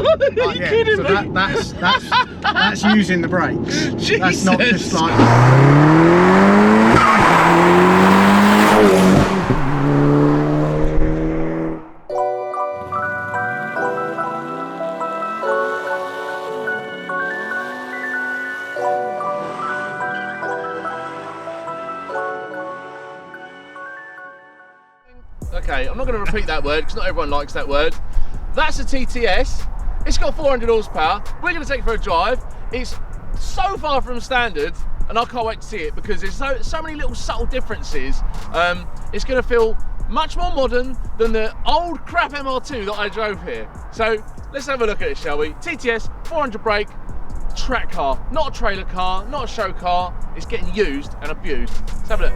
Are you kidding me? That's using the brakes. Jesus. That's not just like. Okay, I'm not going to repeat that word because not everyone likes that word. That's a TTS. It's got 400 horsepower. We're going to take it for a drive. It's so far from standard, and I can't wait to see it because there's so many little subtle differences. It's going to feel much more modern than the old crap MR2 that I drove here. So let's have a look at it, shall we? TTS, 400 brake, track car. Not a trailer car, not a show car. It's getting used and abused. Let's have a look.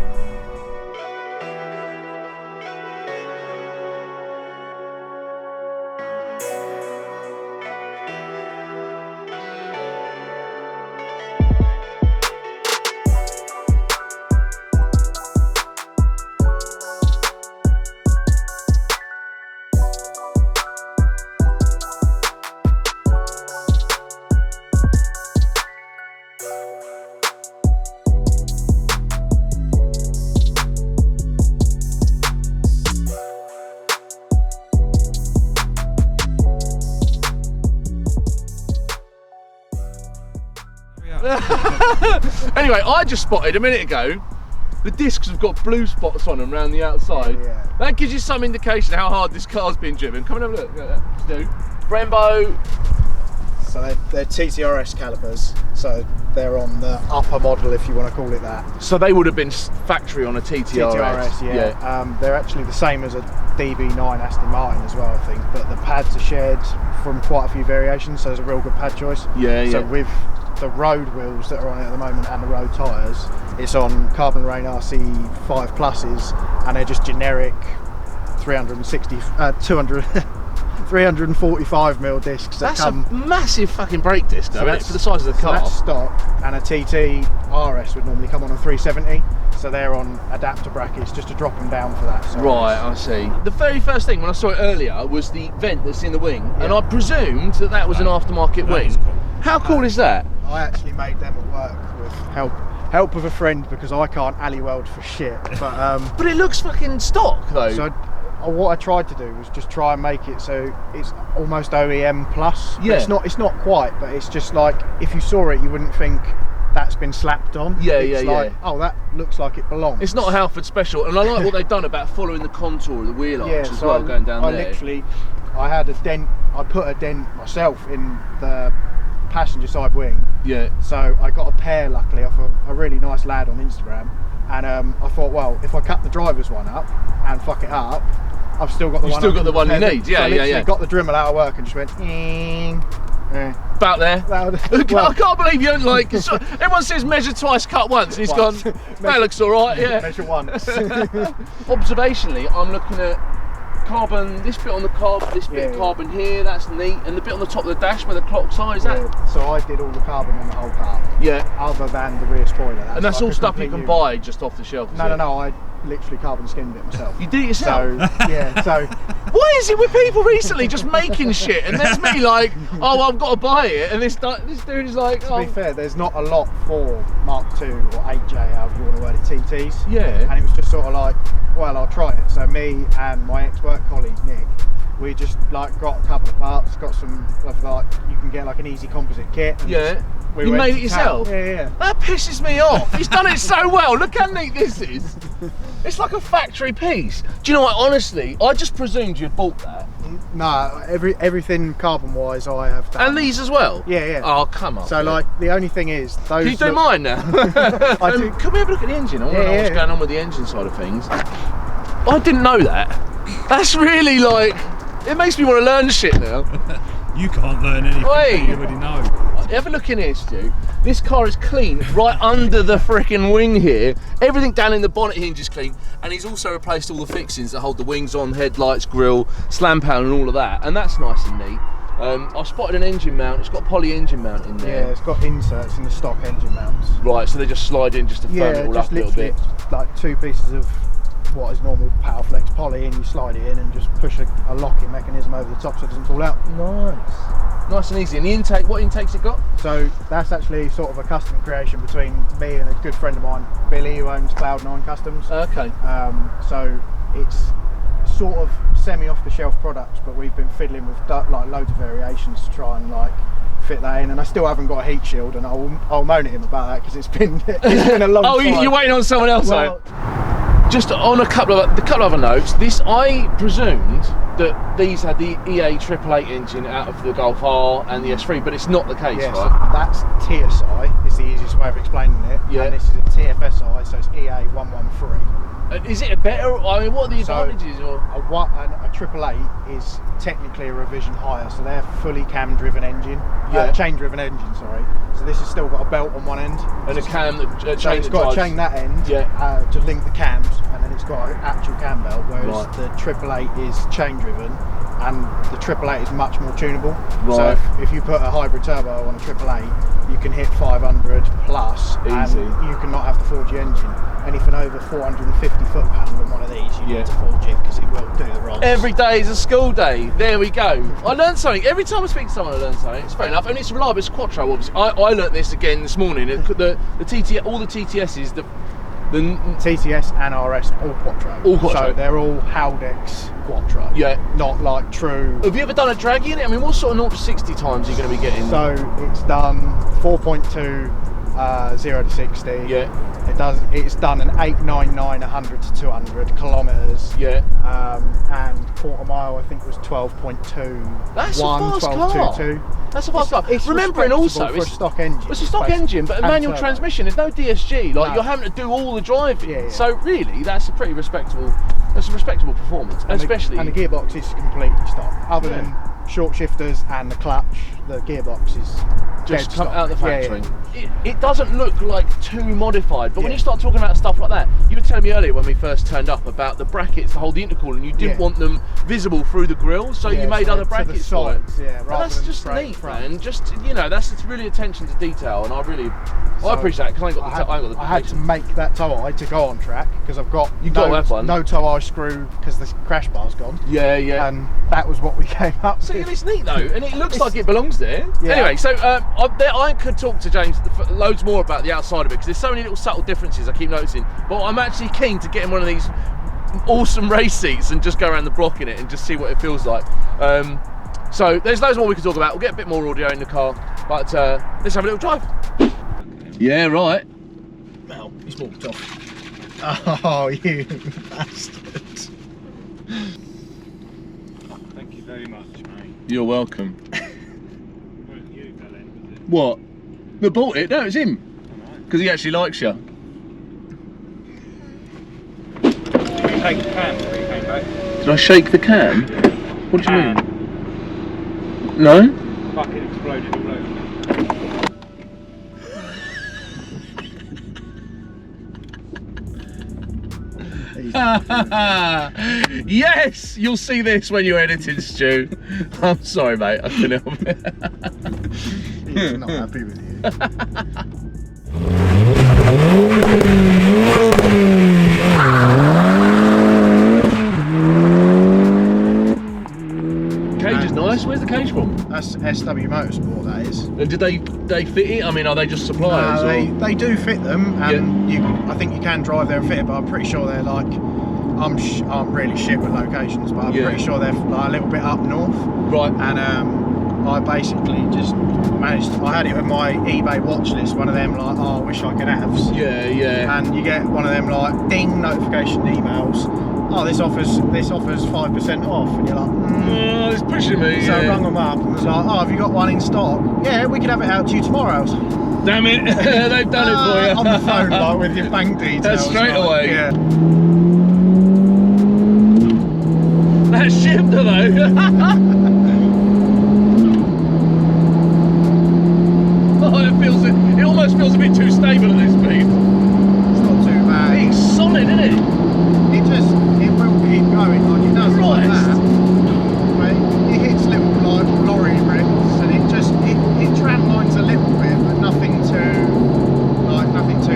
Anyway, I just spotted a minute ago the discs have got blue spots on them around the outside. Yeah. That gives you some indication how hard this car's been driven. Come and have a look. Look at that. Do. Brembo. So they're TTRS calipers. So they're on the upper model, if you want to call it that. So they would have been factory on a TTRS. TTRS, yeah. They're actually the same as a DB9 Aston Martin as well, I think. But the pads are shared from quite a few variations, so it's a real good pad choice. Yeah, So yeah. with the road wheels that are on it at the moment and the road tyres, it's on Carbon Rain RC 5 Pluses, and they're just generic 345mm discs that That's come. a massive fucking brake disc, though, isn't it, for the size of the So car. that's stock, and a TT RS would normally come on a 370, so they're on adapter brackets just to drop them down for that size. Right, I see. The very first thing when I saw it earlier was the vent that's in the wing, and I presumed that that was an aftermarket wing. Cool. How cool is that? I actually made them at work with help of a friend because I can't alley weld for shit. But it looks fucking stock, though. So what I tried to do was just try and make it so it's almost OEM plus. But Yeah. It's not quite, but it's just like if you saw it, you wouldn't think that's been slapped on. Yeah, it's yeah, like, yeah. oh, that looks like it belongs. It's not a Halford special, and I like what they've done about following the contour of the wheel arch as so well, going down there. I had a dent. I put a dent myself in the passenger side wing. Yeah. So I got a pair, luckily, off a really nice lad on Instagram, and I thought, well, if I cut the driver's one up and fuck it up, I've still got the one. Still got the one you need. Yeah, so I yeah, literally yeah. got the Dremel out of work and just went. About there. I can't believe you don't like. Everyone says measure twice, cut once, and he's Once. gone. That looks all right. Yeah. Measure once. Observationally, I'm looking at carbon. This bit on the carb, this bit of carbon here. That's neat, and the bit on the top of the dash where the clock's eye is that. Yeah, so I did all the carbon on the whole car. Yeah. Other than the rear spoiler. And that's like all a stuff you complete can new- buy just off the shelf. No. I literally carbon skinned it myself. You did it yourself. So yeah. So Why is it with people recently just making shit, and there's me like, oh, well, I've got to buy it, and this dude is like, to oh. be fair, there's not a lot for Mark II or 8J, however you want to word it, TTs. Yeah. And it was just sort of like, well, I'll try it. So me and my ex-work colleague Nick, we just like got a couple of parts, got some of like you can get like an easy composite kit. And Yeah. we You went made to it yourself? town. Yeah. That pisses me off. He's done it so well. Look how neat this is. It's like a factory piece. Do you know what? Honestly, I just presumed you'd bought that. No, everything carbon-wise I have done. And these as well? Yeah, yeah. Oh, come on. So like the only thing is those. Can you do look- mine now? I do. Can we have a look at the engine? I want to know what's yeah. going on with the engine side of things. I didn't know that. That's really like, it makes me want to learn shit now. You can't learn anything Oi. that you already know. Have a look in here, Stu. This car is clean right under the frickin' wing here. Everything down in the bonnet hinge is clean, and he's also replaced all the fixings that hold the wings on, headlights, grille, slam panel and all of that, and that's nice and neat. I spotted an engine mount. It's got a poly engine mount in there. Yeah, it's got inserts in the stock engine mounts. Right, so they just slide in just to firm it all up a little bit. Like two pieces of what is normal Powerflex poly, and you slide it in and just push a locking mechanism over the top so it doesn't fall out. Nice. Nice and easy. And the intake, what intake's it got? So that's actually sort of a custom creation between me and a good friend of mine, Billy, who owns Cloud9 Customs. Okay. So it's sort of semi-off-the-shelf products, but we've been fiddling with like loads of variations to try and like fit that in. And I still haven't got a heat shield, and I'll moan at him about that because it's been a long time. Oh, you're waiting on someone else, well, Just on a couple of other notes, I presumed that these had the EA 888 engine out of the Golf R and the S3, but it's not the case, yes, right? that's TSI, is the easiest way of explaining it. Yeah. And this is a TFSI, so it's EA 113. Is it a better? I mean, what are the advantages? Or A 888 is technically a revision higher, so they're fully cam-driven engine, chain-driven engine. Sorry. So this has still got a belt on one end and a cam that so it's got a chain that end to link the cams, and then it's got an actual cam belt. Whereas the 888 is chain-driven, and the 888 is much more tunable. Right. So if you put a hybrid turbo on a 888, you can hit 500 plus, easy, and you cannot have the 4G engine. Anything over 450 foot-pound on one of these, you need to 4G because it will do the rolls. Every day is a school day. There we go. I learned something. Every time I speak to someone, I learn something. It's fair enough, and it's reliable. It's Quattro, obviously. I learnt this again this morning. The TT, all the TTSs, the TTS and RS, all Quattro. All Quattro. So they're all Haldex Quattro. Yeah. Not like true. Have you ever done a draggy in it? I mean, what sort of 0 to 60 times are you going to be getting? So it's done 4.2, 0 to 60. Yeah. It's done an 899, 100 to 200 kilometres. Yeah. And quarter mile, I think, was 12.2. That's a fast car. That's a fast car. It's remembering also, for a stock engine. It's a stock engine, but a manual transmission. There's no DSG. Like you're having to do all the driving. Yeah. So really, that's a pretty respectable. That's a respectable performance, and especially. The gearbox is completely stock, other than short shifters and the clutch. The gearbox is just come out of the factory. Yeah. It doesn't look like too modified, but when you start talking about stuff like that, you were telling me earlier when we first turned up about the brackets to hold the intercooler, and you didn't want them visible through the grille, so you made other brackets for it. That's just neat, man. Just that's really attention to detail, and I appreciate it because I had to make that tow eye to go on track because I've got no tow eye screw because the crash bar's gone. Yeah. And that was what we came up with. It's neat though, and it looks like it belongs there. Yeah. Anyway, so I could talk to James loads more about the outside of it because there's so many little subtle differences I keep noticing. But I'm actually keen to get in one of these awesome race seats and just go around the block in it and just see what it feels like. So there's loads more we can talk about. We'll get a bit more audio in the car, but let's have a little drive. Yeah, right. Well, he's walked off. Oh, you bastard. Thank you very much, mate. You're welcome. Wasn't you, Galen, was it? What? Who bought it? No, it's him. Because he actually likes you. Did you take the can before you came back? Did I shake the can? What do you mean? No? Fucking exploded all over me. Yes! You'll see this when you're editing, Stu. I'm sorry, mate. I couldn't help it. He's not happy with you. Cage is nice. Where's the cage from? That's SW Motorsport, that is. And did they fit it? I mean, are they just suppliers? No, they do fit them, and I think you can drive there and fit it, but I'm pretty sure they're like, I'm really shit with locations, but I'm pretty sure they're like a little bit up north. Right. And I basically just managed, I had it with my eBay watch list, one of them like, oh, I wish I could have. Yeah. And you get one of them like, ding, notification emails. Oh, this offers 5% off, and you're like, oh, it's pushing me. So I rung them up and was like, oh, have you got one in stock? Yeah, we could have it out to you tomorrow. Damn it, they've done it for you. On the phone, like with your bank details. That's straight away. Yeah. That shifter though. Oh, it almost feels a bit too stable at this speed. It's not too bad. It's solid, isn't it? It will keep going, like it does like that. But it hits little like lorry rims, and it tramlines a little bit, but nothing too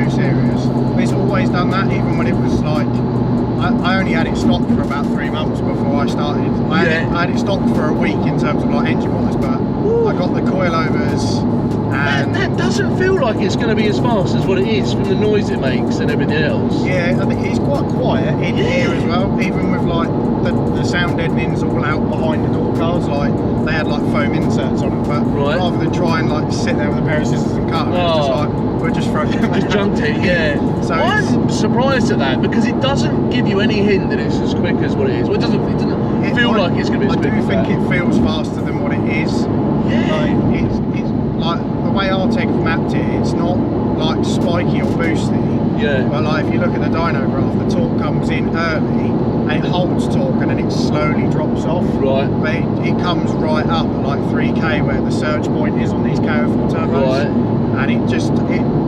serious. It's always done that, even when it was like, I only had it stopped for about 3 months before I started. I had it stocked for a week in terms of like engine wise, but I got the coilovers and that doesn't feel like it's going to be as fast as what it is from the noise it makes and everything else. yeah, I think it's quite quiet in here as well, even with like the sound deadening's all out behind the door cards, like they had like foam inserts on them, but rather than try and like sit there with a pair of scissors and cut them, it's just like we'll just throw them just junked it, yeah. So I'm surprised at that because it doesn't give you any hint that it's as quick as what it is. Well, it doesn't feel like it's going to be as quick. I do think it feels faster than what it is. Yeah. Like, it's like the way Artec have mapped it, it's not like spiky or boosty. Yeah. But like if you look at the dyno graph, the torque comes in early and it holds torque and then it slowly drops off. Right. But it comes right up at like 3k where the surge point is on these KO4 turbos. Right. And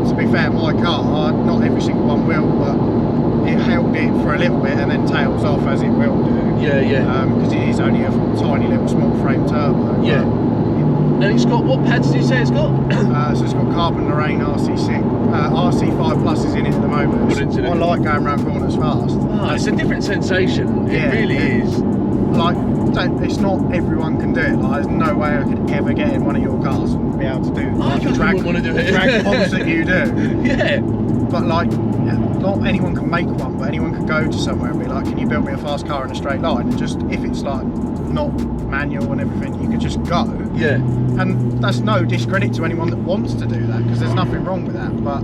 to be fair, my car, not every single one will, but it held it for a little bit and then tails off as it will do. Yeah, yeah. Because it is only a tiny little small frame turbo. Yeah. And it's got, what pads did you say it's got? So it's got Carbon Lorraine RC6, RC5 Plus is in it at the moment. I like going around corners fast. Oh, it's a different sensation. It really is. Like, it's not everyone can do it. Like, there's no way I could ever get in one of your cars and be able to do I the drag pods that you do. Yeah. But like, not anyone can make one, but anyone could go to somewhere and be like, can you build me a fast car in a straight line? And just, if it's like not manual and everything, you could just go. Yeah. And that's no discredit to anyone that wants to do that, because there's nothing wrong with that. But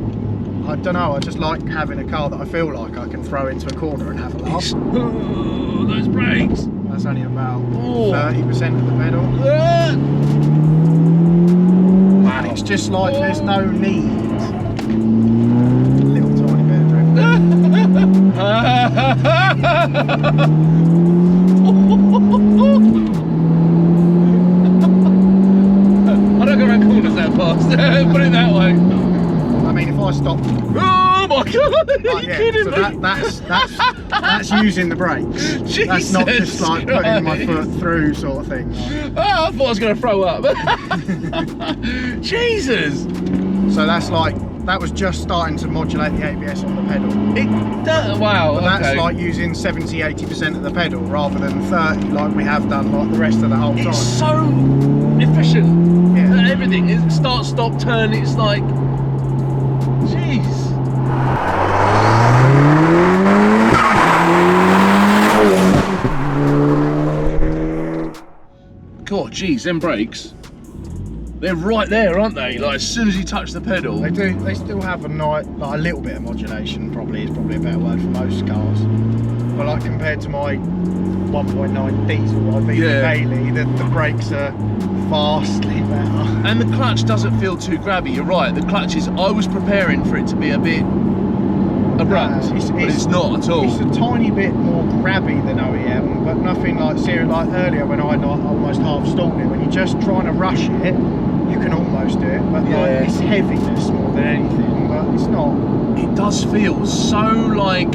I don't know, I just like having a car that I feel like I can throw into a corner and have a laugh. Oh, those brakes. That's only about 30% of the pedal. Man, it's just like there's no need. Little tiny bit of drift. I don't go around corners that fast. Put it that way. I mean, if I stopped. Oh my god! Are you kidding me? That's using the brakes. Jesus that's not just like putting my foot through sort of thing. Oh, I thought I was going to throw up. Jesus! So that's like, that was just starting to modulate the ABS on the pedal. It does, wow. But that's like using 70-80% of the pedal rather than 30 like we have done like the rest of the whole time. It's so efficient. Yeah. Everything. It start, stop, turn. It's like, jeez. God, jeez, them brakes. They're right there, aren't they? Like as soon as you touch the pedal. They do. They still have a little bit of modulation. Probably is probably a better word for most cars. But like compared to my 1.9 diesel I beat Bailey, the brakes are vastly better. And the clutch doesn't feel too grabby. You're right. The clutch is. I was preparing for it to be a bit abrupt, but it's not at all. It's a tiny bit more grabby than OEM, but nothing like serious. Like earlier when I almost half stalled it. When you're just trying to rush it, you can almost do it, but like it's heaviness more than anything. But it's not. It does feel so like.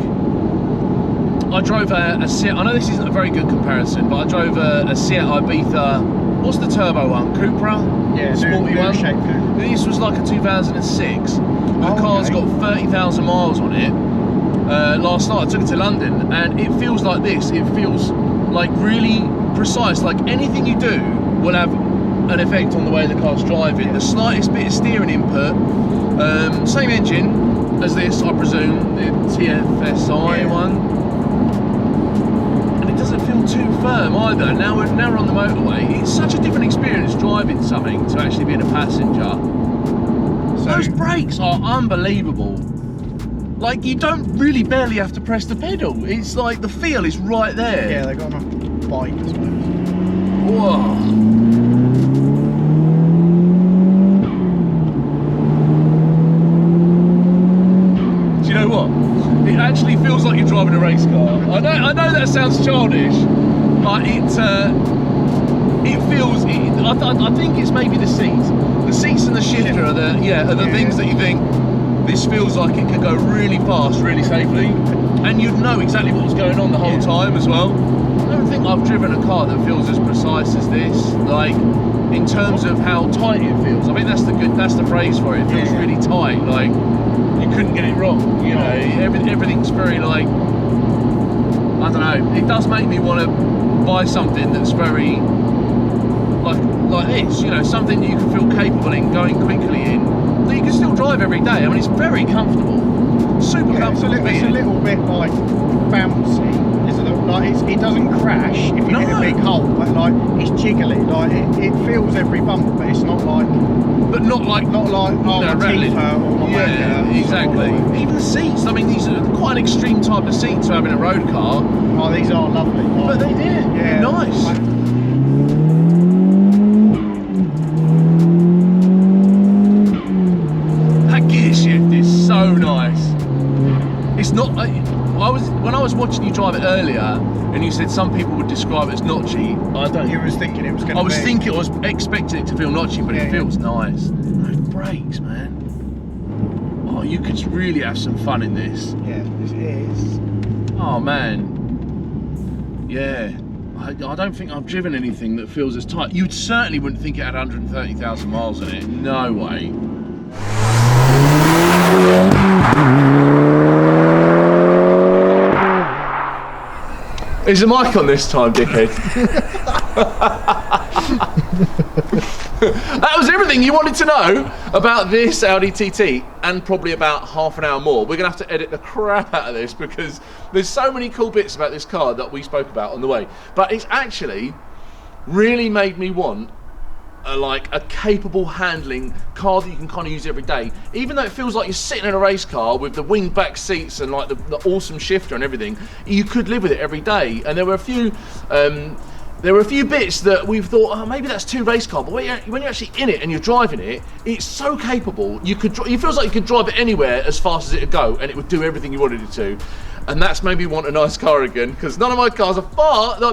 I drove a Seat. I know this isn't a very good comparison, but I drove a Seat Ibiza. What's the turbo one? Cupra? Yeah, sporty one. Shape Cupra. This was like a 2006. The car's got 30,000 miles on it. Last night I took it to London, and it feels like this. It feels like really precise. Like anything you do will have an effect on the way the car's driving. The slightest bit of steering input, same engine as this, I presume, the TFSI one. And it doesn't feel too firm either. Now we're on the motorway. It's such a different experience driving something to actually being a passenger. Those brakes are unbelievable. Like you don't really barely have to press the pedal. It's like the feel is right there. Yeah, they got enough bite as well. Whoa. Do you know what? It actually feels like you're driving a race car. I know that sounds childish, but it feels. I think it's maybe the seats. The seats and the shifter are the things that you think. This feels like it could go really fast, really safely, and you'd know exactly what was going on the whole time as well. I don't think I've driven a car that feels as precise as this. Like in terms of how tight it feels. I think that's the phrase for it. It feels really tight. Like you couldn't get it wrong. You know, everything's very like, I don't know. It does make me want to buy something that's very like this, you know, something that you can feel capable in going quickly in, that you can still drive every day. I mean, it's very comfortable, super comfortable. It's a little bit like bouncy. It doesn't crash if you hit a big hole, but like it's jiggly. Like it feels every bump, but it's not like. But not like oh, my teeth hurt or my back hurt. Exactly. Even the seats. I mean, these are quite an extreme type of seats to have in a road car. Oh, these are lovely. But they're nice. That gear shift is so nice. It's not. When I was watching you drive it earlier, and you said some people would describe it as notchy. I don't. You was thinking it was going to. I was expecting it to feel notchy, but it feels nice. Those brakes, man. Oh, you could really have some fun in this. Yeah, it is. Oh man. Yeah. I don't think I've driven anything that feels as tight. You certainly wouldn't think it had 130,000 miles in it. No way. Is the mic on this time, dickhead? That was everything you wanted to know about this Audi TT, and probably about half an hour more. We're gonna have to edit the crap out of this because there's so many cool bits about this car that we spoke about on the way. But it's actually really made me want a capable handling car that you can kind of use every day, even though it feels like you're sitting in a race car with the winged back seats and like the awesome shifter and everything. You could live with it every day. And there were a few bits that we've thought, oh, maybe that's too race car, but when you're actually in it and you're driving it, it's so capable. It feels like you could drive it anywhere as fast as it would go, and it would do everything you wanted it to. And that's made me want a nice car again, because none of my cars are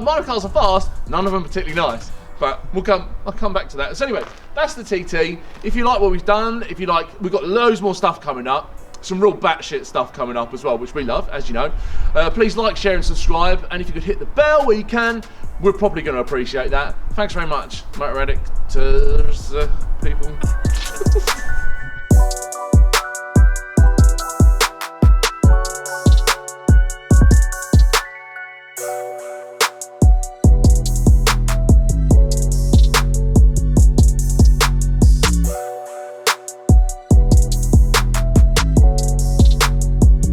my cars are fast, none of them particularly nice. But I'll come back to that. So anyway, that's the TT. If you like what we've done, we've got loads more stuff coming up. Some real batshit stuff coming up as well, which we love, as you know. Please like, share and subscribe. And if you could hit the bell where you can, we're probably going to appreciate that. Thanks very much, Motor Addicts people.